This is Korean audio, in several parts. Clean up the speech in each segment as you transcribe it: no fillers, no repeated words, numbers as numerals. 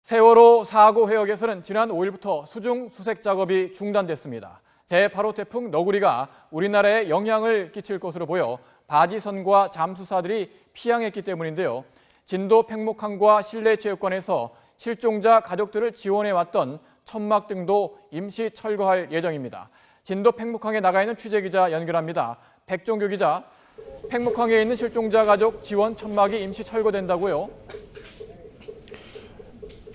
세월호 사고 해역에서는 지난 5일부터 수중 수색 작업이 중단됐습니다. 제8호 태풍 너구리가 우리나라에 영향을 끼칠 것으로 보여 바지선과 잠수사들이 피항했기 때문인데요. 진도 팽목항과 실내체육관에서 실종자 가족들을 지원해왔던 천막 등도 임시 철거할 예정입니다. 진도 팽목항에 나가 있는 취재기자 연결합니다. 백종규 기자, 팽목항에 있는 실종자 가족 지원 천막이 임시 철거된다고요?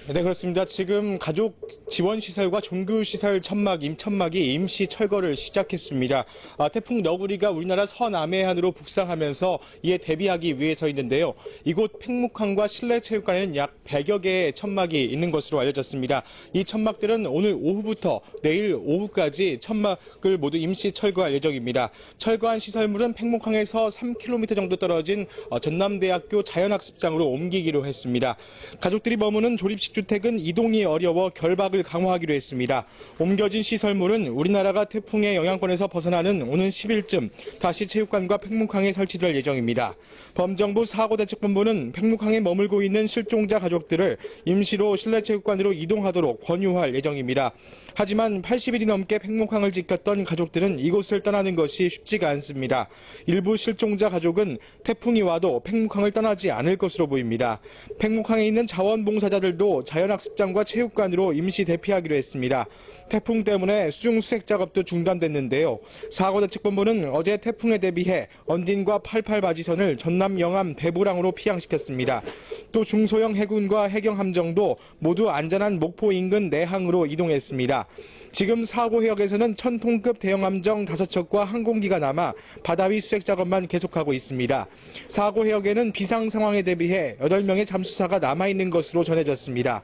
네, 그렇습니다. 지금 가족 지원시설과 종교시설 천막이 임시 철거를 시작했습니다. 태풍 너구리가 우리나라 서남해안으로 북상하면서 이에 대비하기 위해서있는데요. 이곳 팽목항과 실내체육관에는 약 100여 개의 천막이 있는 것으로 알려졌습니다. 이 천막들은 오늘 오후부터 내일 오후까지 천막을 모두 임시 철거할 예정입니다. 철거한 시설물은 팽목항에서 3km 정도 떨어진 전남대학교 자연학습장으로 옮기기로 했습니다. 가족들이 머무는 조립식 주택은 이동이 어려워 결박을 강화하기로 했습니다. 옮겨진 시설물은 우리나라가 태풍의 영향권에서 벗어나는 오는 10일쯤 다시 체육관과 팽목항에 설치될 예정입니다. 범정부 사고대책본부는 팽목항에 머물고 있는 실종자 가족들을 임시로 실내체육관으로 이동하도록 권유할 예정입니다. 하지만 80일이 넘게 팽목항을 지켰던 가족들은 이곳을 떠나는 것이 쉽지가 않습니다. 일부 실종자 가족은 태풍이 와도 팽목항을 떠나지 않을 것으로 보입니다. 팽목항에 있는 자원봉사자들도 자연학습장과 체육관으로 임시 대피하기로 했습니다. 태풍 때문에 수중 수색 작업도 중단됐는데요. 사고대책본부는 어제 태풍에 대비해 언딘과 88 바지선을 전남 영암 대부랑으로 피항시켰습니다. 또 중소형 해군과 해경함정도 모두 안전한 목포 인근 내항으로 이동했습니다. 지금 사고 해역에서는 1000톤급 대형함정 5척과 항공기가 남아 바다 위 수색 작업만 계속하고 있습니다. 사고 해역에는 비상 상황에 대비해 8명의 잠수사가 남아있는 것으로 전해졌습니다.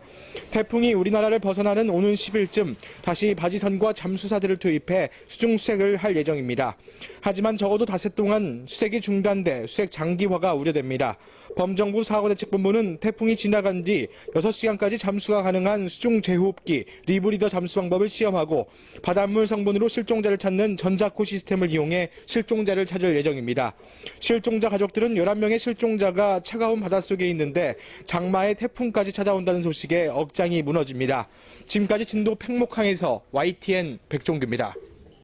태풍이 우리나라를 벗어나는 오는 10일쯤 다시 바지선과 잠수사들을 투입해 수중 수색을 할 예정입니다. 하지만 적어도 닷새 동안 수색이 중단돼 수색 장기화가 우려됩니다. 범정부 사고대책본부는 태풍이 지나간 뒤 6시간까지 잠수가 가능한 수중 제호흡기 리브리더 잠수 방법을 시험하고 바닷물 성분으로 실종자를 찾는 전자코 시스템을 이용해 실종자를 찾을 예정입니다. 실종자 가족들은 11명의 실종자가 차가운 바닷속에 있는데 장마에 태풍까지 찾아온다는 소식에 억장이 무너집니다. 지금까지 진도 팽목항에서 YTN 백종규입니다.